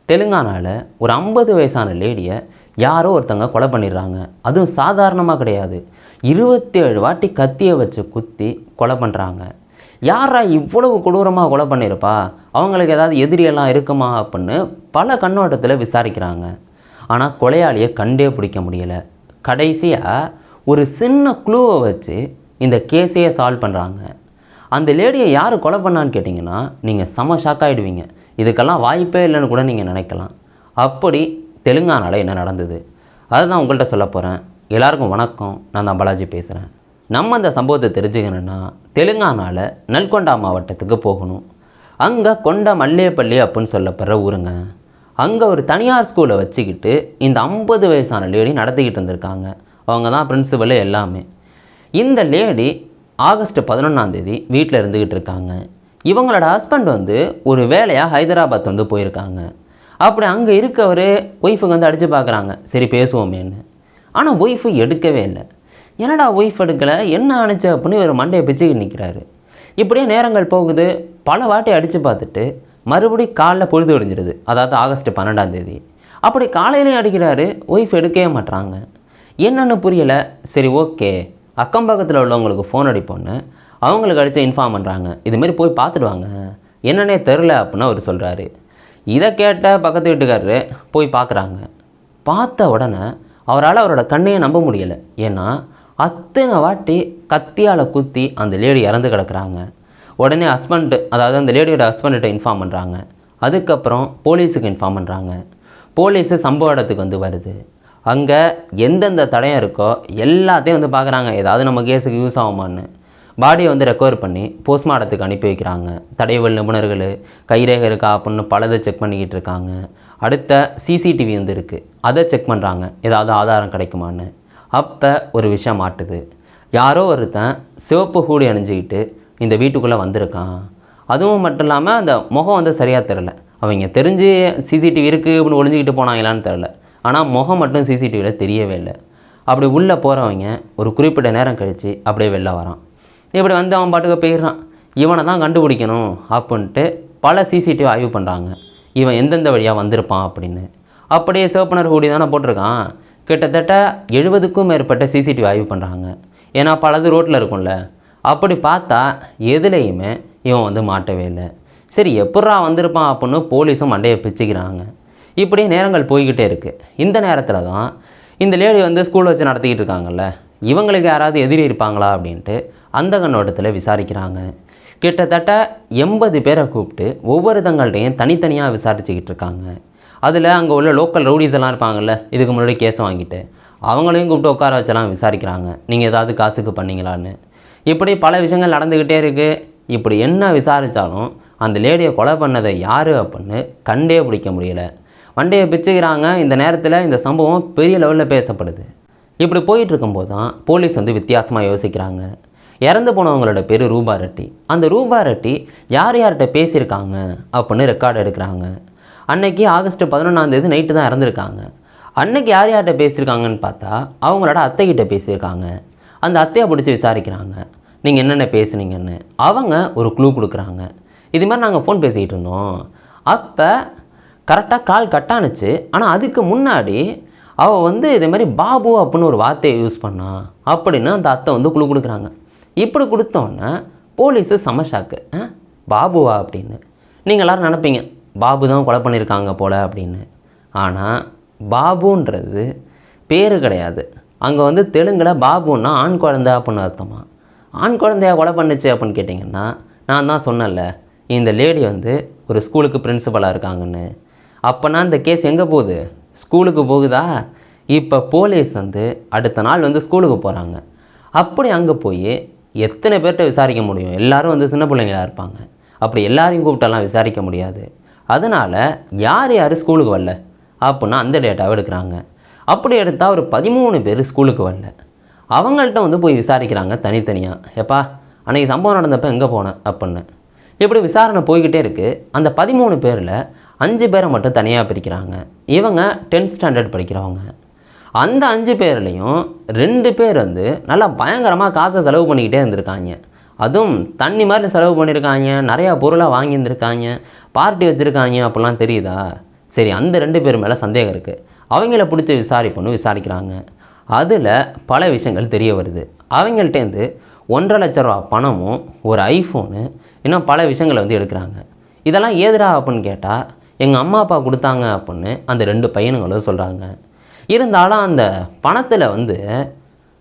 தெலுங்கானாவில் ஒரு 50 வயசான லேடியை யாரோ ஒருத்தங்க கொலை பண்ணிடுறாங்க. அதுவும் சாதாரணமாக கிடையாது, 27 வாட்டி கத்தியை வச்சு குத்தி கொலை பண்ணுறாங்க. யாரா இவ்வளவு கொடூரமாக கொலை பண்ணியிருப்பா, அவங்களுக்கு ஏதாவது எதிரியெல்லாம் இருக்குமா அப்படின்னு பல கண்ணோட்டத்தில் விசாரிக்கிறாங்க. ஆனால் கொலையாளியை கண்டே பிடிக்க முடியலை. கடைசியாக ஒரு சின்ன க்ளூவை வச்சு இந்த கேஸையே சால்வ் பண்ணுறாங்க. அந்த லேடியை யார் கொலை பண்ணான்னு கேட்டிங்கன்னா நீங்கள் செம ஷாக் ஆகிடுவீங்க. இதுக்கெல்லாம் வாய்ப்பே இல்லைன்னு கூட நீங்கள் நினைக்கலாம். அப்படி தெலுங்கானாவில் என்ன நடந்தது அதுதான் உங்கள்கிட்ட சொல்ல போகிறேன். எல்லாருக்கும் வணக்கம், நான் தான் பாலாஜி பேசுகிறேன். நம்ம அந்த சம்பவத்தை தெரிஞ்சுக்கணுன்னா தெலுங்கானாவில் நல்கொண்டா மாவட்டத்துக்கு போகணும். அங்கே கொண்ட மல்லேப்பள்ளி அப்படின்னு சொல்லப்படுற ஊருங்க. அங்கே ஒரு தனியார் ஸ்கூலை வச்சுக்கிட்டு இந்த 50 வயசான லேடி நடத்திக்கிட்டு இருந்திருக்காங்க. அவங்க தான் பிரின்சிபல் எல்லாமே. இந்த லேடி ஆகஸ்ட் 11 வீட்டில் இருந்துக்கிட்டு இருக்காங்க. இவங்களோட ஹஸ்பண்ட் ஒரு வேலையாக ஹைதராபாத் போயிருக்காங்க. அப்படி அங்கே இருக்கவர் ஒய்ஃபுக்கு அடித்து பார்க்குறாங்க, சரி பேசுவோமேன்னு. ஆனால் ஒய்ஃபு எடுக்கவே இல்லை. என்னடா ஒய்ஃப் எடுக்கலை, என்ன ஆணுச்சு அப்படின்னு ஒரு மண்டையை பிச்சுக்கிட்டு நிற்கிறாரு. இப்படியே நேரங்கள் போகுது. பல வாட்டி அடித்து பார்த்துட்டு மறுபடியும் காலைல பொழுது விடிஞ்சிடுது. அதாவது ஆகஸ்ட் 12 அப்படி காலையிலையும் அடிக்கிறாரு, ஒய்ஃப் எடுக்கவே மாட்டுறாங்க. என்னென்னு புரியலை. சரி ஓகே, அக்கம் பக்கத்தில் உள்ளவங்களுக்கு ஃபோன் அடிப்போன்னு அவங்களுக்கு அடித்து இன்ஃபார்ம் பண்ணுறாங்க. இதுமாரி போய் பார்த்துடுவாங்க, என்னன்னே தெரில அப்படின்னு அவர் சொல்கிறாரு. இதை கேட்ட பக்கத்து வீட்டுக்காரரு போய் பார்க்குறாங்க. பார்த்த உடனே அவரால் அவரோட கண்ணையே நம்ப முடியலை. ஏன்னா அத்தனை வாட்டி கத்தியால் குத்தி அந்த லேடி இறந்து கிடக்குறாங்க. உடனே ஹஸ்பண்ட், அதாவது அந்த லேடியோட ஹஸ்பண்ட்கிட்ட இன்ஃபார்ம் பண்ணுறாங்க. அதுக்கப்புறம் போலீஸுக்கு இன்ஃபார்ம் பண்ணுறாங்க. போலீஸு சம்பவ இடத்துக்கு வருது. அங்கே எந்தெந்த தடயம் இருக்கோ எல்லாத்தையும் பார்க்குறாங்க, ஏதாவது நம்ம கேஸுக்கு யூஸ் ஆகுமான்னு. பாடியை ரெக்கவர் பண்ணி போஸ்ட்மார்ட்டத்துக்கு அனுப்பி வைக்கிறாங்க. தடயவியல் நிபுணர்கள் கைரேகை இருக்கா அப்படின்னு பலதை செக் பண்ணிக்கிட்டு இருக்காங்க. அடுத்த சிசிடிவி இருக்குது, அதை செக் பண்ணுறாங்க, ஏதாவது ஆதாரம் கிடைக்குமான்னு. அப்போ ஒரு விஷயம் மாட்டுது. யாரோ ஒருத்தன் சிவப்பு ஹூடி அணிஞ்சிக்கிட்டு இந்த வீட்டுக்குள்ளே வந்திருக்கான். அதுவும் மட்டும் இல்லாமல் அந்த முகம் சரியாக தெரில. அவங்க தெரிஞ்சு சிசிடிவி இருக்குது அப்படின்னு ஒளிஞ்சிக்கிட்டு போனாங்களான்னு தெரில. ஆனால் முகம் மட்டும் சிசிடிவியில் தெரியவே இல்லை. அப்படி உள்ளே போகிறவங்க ஒரு குறிப்பிட்ட நேரம் கழித்து அப்படியே வெளில வரான். இப்படி அவன் பாட்டுக்கு போயிடுறான். இவனை தான் கண்டுபிடிக்கணும் அப்படின்ட்டு பல சிசிடிவி ஆய்வு பண்ணுறாங்க, இவன் எந்தெந்த வழியாக வந்திருப்பான் அப்படின்னு. அப்படியே சிவப்புணர் ஹூடி தானே போட்டிருக்கான். கிட்டத்தட்ட 70க்கும் மேற்பட்ட சிசிடிவி ஆய்வு பண்ணுறாங்க. ஏன்னா பலது ரோட்டில் இருக்கும்ல. அப்படி பார்த்தா எதுலேயுமே இவன் மாட்டவே இல்லை. சரி எப்பட்றா வந்திருப்பான் அப்படின்னு போலீஸும் மண்டையை பிச்சுக்கிறாங்க. இப்படியே நேரங்கள் போய்கிட்டே இருக்குது. இந்த நேரத்தில் தான் இந்த லேடி ஸ்கூல் வச்சு நடத்திக்கிட்டு இருக்காங்கல்ல, இவங்களுக்கு யாராவது எதிரி இருப்பாங்களா அப்படின்ட்டு அந்த கண்ணோட்டத்தில் விசாரிக்கிறாங்க. கிட்டத்தட்ட 80 பேரை கூப்பிட்டு ஒவ்வொரு தங்கள்கிட்டையும் தனித்தனியாக விசாரிச்சுக்கிட்டு இருக்காங்க. அதில் அங்கே உள்ள லோக்கல் ரவுடிஸ் எல்லாம் இருப்பாங்கள்ல, இதுக்கு முன்னாடி கேஸை வாங்கிட்டு அவங்களையும் கூப்பிட்டு உட்கார வச்செல்லாம் விசாரிக்கிறாங்க, நீங்கள் ஏதாவது காசுக்கு பண்ணிங்களான்னு. இப்படி பல விஷயங்கள் நடந்துக்கிட்டே இருக்குது. இப்படி என்ன விசாரித்தாலும் அந்த லேடியை கொலை பண்ணதை யார் அப்படின்னு கண்டே பிடிக்க முடியலை. வண்டியை பிச்சுக்கிறாங்க. இந்த நேரத்தில் இந்த சம்பவம் பெரிய லெவலில் பேசப்படுது. இப்படி போயிட்டுருக்கும்போது தான் போலீஸ் வித்தியாசமாக யோசிக்கிறாங்க. இறந்து போனவங்களோட பேர் ரூபா ரெட்டி. அந்த ரூபா ரெட்டி யார் யார்கிட்ட பேசியிருக்காங்க அப்படின்னு ரெக்கார்டு எடுக்கிறாங்க. அன்னைக்கு ஆகஸ்ட் 11 நைட்டு தான் இறந்துருக்காங்க. அன்னைக்கு யார் யார்கிட்ட பேசியிருக்காங்கன்னு பார்த்தா அவங்களோட அத்தைக்கிட்ட பேசியிருக்காங்க. அந்த அத்தையை பிடிச்சி விசாரிக்கிறாங்க, நீங்கள் என்னென்ன பேசுனீங்கன்னு. அவங்க ஒரு க்ளூ கொடுக்குறாங்க, இது மாதிரி நாங்கள் ஃபோன் பேசிக்கிட்டு இருந்தோம், அப்போ கரெக்டாக கால் கட்டானுச்சு, ஆனால் அதுக்கு முன்னாடி அவள் இதே மாதிரி பாபு அப்படின்னு ஒரு வார்த்தையை யூஸ் பண்ணா அப்படின்னு அந்த அத்தை குழு கொடுக்குறாங்க. இப்படி கொடுத்தோன்னே போலீஸு சமஷாக்கு, பாபுவா அப்படின்னு. நீங்கள் எல்லோரும் நினைப்பீங்க பாபு தான் கொலை பண்ணியிருக்காங்க போல் அப்படின்னு. ஆனால் பாபுன்றது பேர் கிடையாது. அங்கே தெலுங்கில் பாபுன்னா ஆண் குழந்தை அப்படின்னு அர்த்தமா. ஆண் குழந்தையா கொலை பண்ணுச்சு அப்படின்னு கேட்டிங்கன்னா, நான் தான் சொன்னேன்ல இந்த லேடி ஒரு ஸ்கூலுக்கு பிரின்சிபலாக இருக்காங்கன்னு. அப்போனா இந்த கேஸ் எங்கே போகுது, ஸ்கூலுக்கு போகுதா. இப்போ போலீஸ் அடுத்த நாள் ஸ்கூலுக்கு போகிறாங்க. அப்படி அங்கே போய் எத்தனை பேர்கிட்ட விசாரிக்க முடியும், எல்லோரும் சின்ன பிள்ளைங்களாக இருப்பாங்க. அப்படி எல்லாரையும் கூப்பிட்டெல்லாம் விசாரிக்க முடியாது. அதனால் யார் யார் ஸ்கூலுக்கு வரல அப்படின்னா அந்த டேட்டாவை எடுக்கிறாங்க. அப்படி எடுத்தால் ஒரு 13 பேர் ஸ்கூலுக்கு வரல. அவங்கள்ட்ட போய் விசாரிக்கிறாங்க தனித்தனியாக. எப்பா அன்றைக்கி சம்பவம் நடந்தப்போ எங்கே போனேன் அப்படின்னு. இப்படி விசாரணை போய்கிட்டே இருக்குது. அந்த 13 பேரில் 5 பேரை மட்டும் தனியாக பிரிக்கிறாங்க. இவங்க 10th ஸ்டாண்டர்ட் படிக்கிறவங்க. அந்த 5 பேர்லேயும் 2 பேர் நல்லா பயங்கரமாக காசை செலவு பண்ணிக்கிட்டே இருந்திருக்காங்க. அதுவும் தண்ணி மாதிரி செலவு பண்ணியிருக்காங்க, நிறையா பொருளாக வாங்கியிருந்திருக்காங்க, பார்ட்டி வச்சுருக்காங்க அப்படிலாம் தெரியுதா. சரி, அந்த 2 பேர் மேலே சந்தேகம் இருக்குது. அவங்கள பிடிச்சி விசாரிக்கிறாங்க. அதில் பல விஷயங்கள் தெரிய வருது. அவங்கள்ட்டேருந்து 1,50,000 ரூபா பணமும் ஒரு ஐஃபோனு இன்னும் பல விஷயங்களை வந்து எடுக்கிறாங்க. இதெல்லாம் ஏதுடா அப்படின்னு கேட்டால், எங்கள் அம்மா அப்பா கொடுத்தாங்க அப்படின்னு அந்த 2 பையனுங்களும் சொல்கிறாங்க. இருந்தாலும் அந்த பணத்தில் வந்து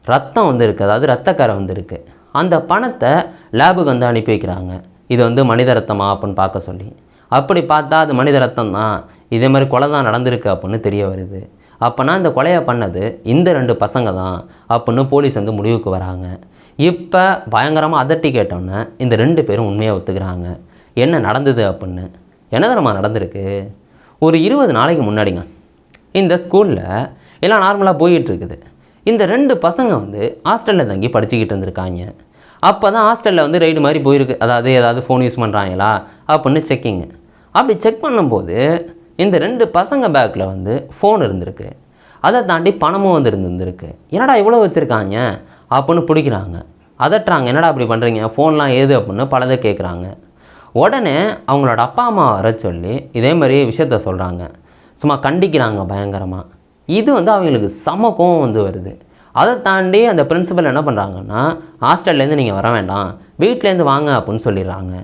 ரத்தம் வந்து இருக்குது, அதாவது ரத்தக்கரை வந்து இருக்குது. அந்த பணத்தை லேபுக்கு வந்து அனுப்பி வைக்கிறாங்க. இது வந்து மனித ரத்தமா அப்படின்னு பார்க்க சொல்லி. அப்படி பார்த்தா அது மனித ரத்தம் தான், இதே மாதிரி கொலை தான் நடந்திருக்கு அப்படின்னு தெரிய வருது. அப்போனா இந்த கொலையை பண்ணது இந்த 2 பசங்க தான் அப்படின்னு போலீஸ் வந்து முடிவுக்கு வராங்க. இப்போ பயங்கரமாக அதட்டி கேட்டோன்னே இந்த 2 பேரும் உண்மையாக ஒத்துக்கிறாங்க. என்ன நடந்தது அப்படின்னு. என்ன தெரியுமா நடந்திருக்கு? ஒரு 20 நாளைக்கு முன்னாடிங்க இந்த ஸ்கூலில் எல்லாம் நார்மலாக போயிட்டுருக்குது. இந்த 2 பசங்க வந்து ஹாஸ்டலில் தங்கி படிச்சுக்கிட்டு இருந்திருக்காங்க. அப்போ தான் ஹாஸ்டலில் வந்து ரைடு மாதிரி போயிருக்கு. அதாவது ஏதாவது ஃபோன் யூஸ் பண்ணுறாங்களா அப்படின்னு செக்கிங்கு. அப்படி செக் பண்ணும்போது இந்த 2 பசங்க பேக்கில் வந்து ஃபோன் இருந்திருக்கு. அதை தாண்டி பணமும் வந்து இருந்திருக்கு. என்னடா இவ்வளோ வச்சுருக்காங்க அப்படின்னு பிடிக்கிறாங்க. அதட்டுறாங்க, என்னடா அப்படி பண்ணுறீங்க, ஃபோன்லாம் ஏது அப்படின்னு பலதை கேட்குறாங்க. உடனே அவங்களோட அப்பா அம்மா வர சொல்லி இதே மாதிரி விஷயத்த சொல்கிறாங்க. சும்மா கண்டிக்கிறாங்க பயங்கரமாக. இது வந்து அவங்களுக்கு செம கோவம் வந்து வருது. அதை தாண்டி அந்த பிரின்சிபல் என்ன பண்ணுறாங்கன்னா, ஹாஸ்டல்லேருந்து நீங்கள் வர வேண்டாம், வீட்டிலேருந்து வாங்க அப்படின்னு சொல்லிடுறாங்க.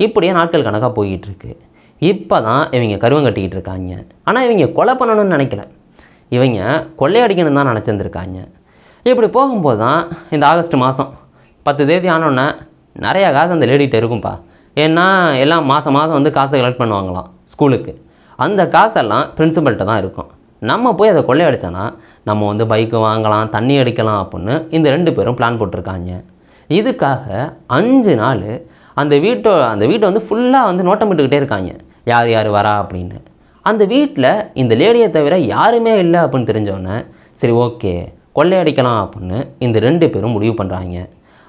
இப்படியே நாட்கள் கணக்காக போய்கிட்டுருக்கு. இப்போ தான் இவங்க கருவம் கட்டிக்கிட்டு இருக்காங்க. ஆனால் இவங்க கொலை பண்ணணும்னு நினைக்கல, இவங்க கொள்ளையடிக்கணும்னு தான் நினச்சிருந்துருக்காங்க. இப்படி போகும்போது தான் இந்த ஆகஸ்ட் மாதம் 10 தேதி ஆனோடனே நிறையா காசு அந்த லேடிகிட்ட இருக்கும்ப்பா. ஏன்னா எல்லாம் மாதம் வந்து காசை கலெக்ட் பண்ணுவாங்களாம் ஸ்கூலுக்கு. அந்த காசெல்லாம் பிரின்சிபல்கிட்ட தான் இருக்கும். நம்ம போய் அதை கொள்ளையடிச்சோன்னா நம்ம வந்து பைக்கு வாங்கலாம், தண்ணி அடிக்கலாம் அப்படின்னு இந்த 2 பேரும் பிளான் போட்டிருக்காங்க. இதுக்காக 5 நாள் அந்த வீட்டை வந்து ஃபுல்லாக வந்து நோட்டமிட்டுக்கிட்டே இருக்காங்க, யார் யார் வரா அப்படின்னு. அந்த வீட்டில் இந்த லேடியை தவிர யாருமே இல்லை அப்படின்னு தெரிஞ்சோடனே சரி ஓகே கொள்ளையடிக்கலாம் அப்படின்னு இந்த 2 பேரும் முடிவு பண்ணுறாங்க.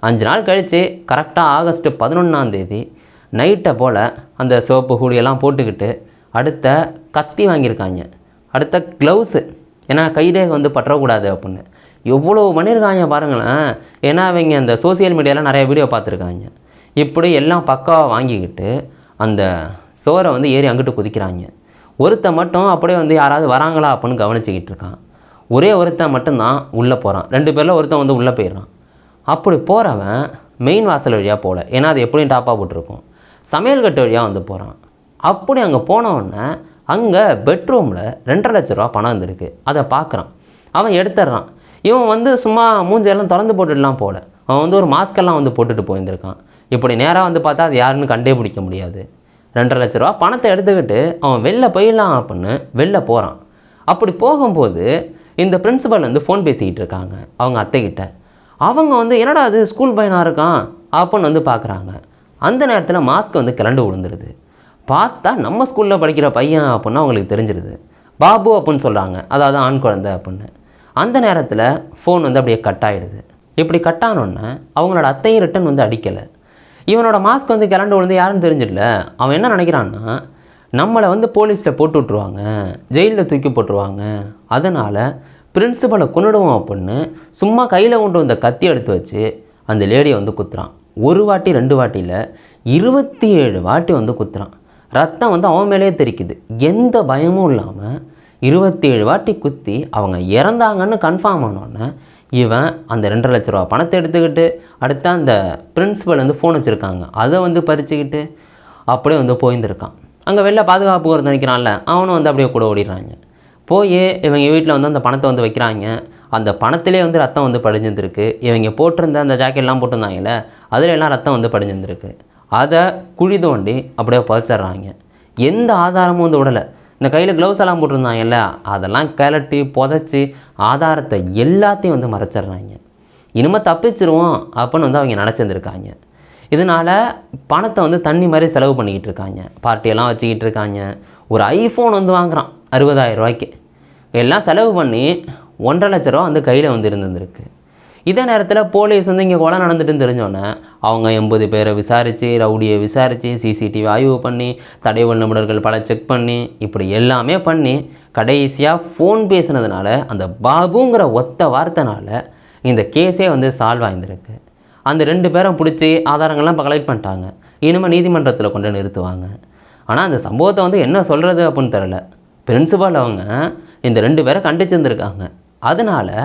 5 நாள் கழித்து கரெக்டாக ஆகஸ்ட் 11ஆம் தேதி நைட்டை போல் அந்த சோப்பு ஹூடியெல்லாம் போட்டுக்கிட்டு அடுத்த கத்தி வாங்கியிருக்காங்க, அடுத்த க்ளவுஸு, ஏன்னா கைரேகை வந்து பற்றக்கூடாது அப்படின்னு. எவ்வளோ பண்ணியிருக்காங்க பாருங்களேன். ஏன்னா அவங்க அந்த சோசியல் மீடியாவில் நிறைய வீடியோ பார்த்துருக்காங்க. இப்படி எல்லாம் பக்காவாக வாங்கிக்கிட்டு அந்த சோரை வந்து ஏறி அங்கிட்டு குதிக்கிறாங்க. ஒருத்தன் மட்டும் அப்படியே வந்து யாராவது வராங்களா அப்படின்னு கவனிச்சிக்கிட்டு இருக்கான். ஒரே ஒருத்தன் மட்டும்தான் உள்ளே போகிறான். 2 பேரில் ஒருத்தன் வந்து உள்ளே போயிடுறான். அப்படி போகிறவன் மெயின் வாசல் வழியாக போகல, ஏன்னா அது எப்படியும் டாப்பாக போட்டிருக்கும். சமையல் கட்டு வழியாக வந்து போகிறான். அப்படி அங்கே போனவுடனே அங்கே பெட்ரூமில் 2,50,000 ரூபா பணம் இருந்திருக்கு. அதை பார்க்குறான், அவன் எடுத்துடுறான். இவன் வந்து சும்மா மூஞ்செல்லாம் திறந்து போட்டுடலாம் போகல, அவன் வந்து ஒரு மாஸ்கெல்லாம் வந்து போட்டுட்டு போயிருந்திருக்கான். இப்படி நேராக வந்து பார்த்தா அது யாருன்னு கண்டே பிடிக்க முடியாது. 2,50,000 ரூபா பணத்தை எடுத்துக்கிட்டு அவன் வெளில போயிடலாம் அப்படின்னு வெளில போகிறான். அப்படி போகும்போது இந்த பிரின்சிபல் வந்து ஃபோன் பேசிக்கிட்டு இருக்காங்க அவங்க அத்தைக்கிட்ட. அவங்க வந்து என்னடா அது ஸ்கூல் பையனாக இருக்கான் அப்படின்னு வந்து பார்க்குறாங்க. அந்த நேரத்தில் மாஸ்க் வந்து கிளண்டு விழுந்துருது. பார்த்தா நம்ம ஸ்கூலில் படிக்கிற பையன் அப்படின்னு அவங்களுக்கு தெரிஞ்சிருது. பாபு அப்படின்னு சொல்கிறாங்க, அதாவது ஆண் குழந்தை அப்படின்னு. அந்த நேரத்தில் ஃபோன் வந்து அப்படியே கட் ஆகிடுது. இப்படி கட் ஆனோடனே அவங்களோட அத்தையும் ரிட்டன் வந்து அடிக்கலை. இவனோட மாஸ்க் வந்து கிளண்டு விழுந்து யாருன்னு தெரிஞ்சிடல. அவன் என்ன நினைக்கிறான்னா, நம்மளை வந்து போலீஸில் போட்டு விட்ருவாங்க, ஜெயிலில் தூக்கி போட்டுருவாங்க, அதனால் பிரின்சிபலை கொண்டுடுவோம் அப்படின்னு சும்மா கையில் கொண்டு வந்த கத்தி எடுத்து வச்சு அந்த லேடியை வந்து குத்துறான். 1 வாட்டி 2 வாட்டியில் 27 வாட்டி வந்து குத்துறான். ரத்தம் வந்து அவன் மேலேயே தெரிக்குது. எந்த பயமும் இல்லாமல் 27 வாட்டி குத்தி அவங்க இறந்தாங்கன்னு கன்ஃபார்ம் ஆனோடனே இவன் அந்த 2,50,000 ரூபா பணத்தை எடுத்துக்கிட்டு அடுத்த அந்த பிரின்சிபல் வந்து ஃபோன் வச்சுருக்காங்க, அதை வந்து பறிச்சுக்கிட்டு அப்படியே வந்து போயிருந்துருக்கான். அங்கே வெளில பாதுகாப்பு ஒரு நினைக்கிறான்ல, அவனும் வந்து அப்படியே கூட ஓடிடுறாங்க. போய் இவங்க வீட்டில் வந்து அந்த பணத்தை வந்து வைக்கிறாங்க. அந்த பணத்திலே வந்து ரத்தம் வந்து படிஞ்சிருந்துருக்கு. இவங்க போட்டிருந்த அந்த ஜாக்கெட்லாம் போட்டிருந்தாங்கல்ல, அதில் எல்லாம் ரத்தம் வந்து படிஞ்சிருந்துருக்கு. அதை குழி தோண்டி அப்படியே புதைச்சிட்றாங்க. எந்த ஆதாரமும் வந்து விடலை. இந்த கையில் க்ளவுஸ் எல்லாம் போட்டிருந்தாங்கல்ல, அதெல்லாம் கலட்டி புதைச்சி ஆதாரத்தை எல்லாத்தையும் வந்து மறைச்சிட்றாங்க. இனிமேல் தப்பிச்சிருவோம் அப்படின்னு வந்து அவங்க நினச்சிருந்துருக்காங்க. இதனால் பணத்தை வந்து தண்ணி மாதிரி செலவு பண்ணிக்கிட்டு இருக்காங்க, பார்ட்டியெல்லாம் வச்சுக்கிட்டு இருக்காங்க. ஒரு ஐஃபோன் வந்து வாங்குகிறான் 60,000 ரூபாய்க்கு. எல்லாம் செலவு பண்ணி 1,50,000 ரூபா வந்து கையில் வந்து இருந்துருக்கு. இதே நேரத்தில் போலீஸ் வந்து இங்கே கொலை நடந்துட்டுன்னு தெரிஞ்சோன்னே அவங்க 80 பேரை விசாரித்து, ரவுடியை விசாரித்து, சிசிடிவி ஆய்வு பண்ணி, தடயவியல் நிபுணர்கள் பல செக் பண்ணி, இப்படி எல்லாமே பண்ணி கடைசியாக ஃபோன் பேசினதுனால அந்த பாபுங்கிற ஒத்த வார்த்தைனால இந்த கேஸே வந்து சால்வ் ஆகியிருந்திருக்கு. அந்த 2 பேரும் பிடிச்சி ஆதாரங்கள்லாம் இப்போ கலெக்ட் பண்ணிட்டாங்க. இனிமேல் நீதிமன்றத்தில் கொண்டு நிறுத்துவாங்க. ஆனால் அந்த சம்பவத்தை வந்து என்ன சொல்கிறது அப்படின்னு தெரில. பிரின்சிபால் அவங்க இந்த 2 பேரை கண்டிச்சிருந்துருக்காங்க. அதனால்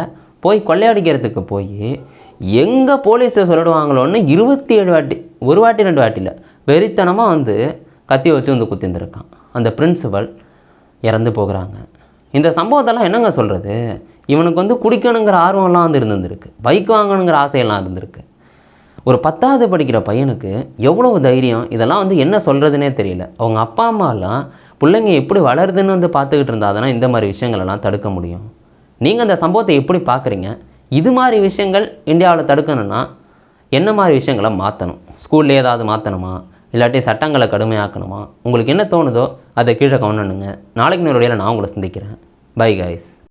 போய் கொள்ளையடிக்கிறதுக்கு போய் எங்கே போலீஸில் சொல்லிடுவாங்களோன்னு 27 வாட்டி, 1 வாட்டி 2 வாட்டி இல்லை, வெறித்தனமாக வந்து கத்தியை வச்சு வந்து குத்திருந்துருக்கான். அந்த பிரின்சிபல் இறந்து போகிறாங்க. இந்த சம்பவத்தெல்லாம் என்னங்க சொல்கிறது? இவனுக்கு வந்து குடிக்கணுங்கிற ஆர்வம்லாம் வந்து இருந்திருக்கு, பைக் வாங்கணுங்கிற ஆசையெல்லாம் இருந்திருக்கு. ஒரு 10வது படிக்கிற பையனுக்கு எவ்வளவு தைரியம், இதெல்லாம் வந்து என்ன சொல்கிறதுனே தெரியல. அவங்க அப்பா அம்மாலாம் பிள்ளைங்க எப்படி வளருதுன்னு வந்து பார்த்துக்கிட்டு இருந்தால் இந்த மாதிரி விஷயங்களெல்லாம் தடுக்க முடியும். நீங்கள் அந்த சம்பவத்தை எப்படி பார்க்குறீங்க? இது மாதிரி விஷயங்கள் இந்தியாவில் தடுக்கணும்னா என்ன மாதிரி விஷயங்களை மாற்றணும்? ஸ்கூல்லே ஏதாவது மாற்றணுமா, இல்லாட்டி சட்டங்களை கடுமையாக்கணுமா? உங்களுக்கு என்ன தோணுதோ அதை கீழே கமெண்ட் பண்ணுங்க. நாளைக்கு இன்னொரு வீடியோவில் நான் உங்களை சந்திக்கிறேன். Bye guys.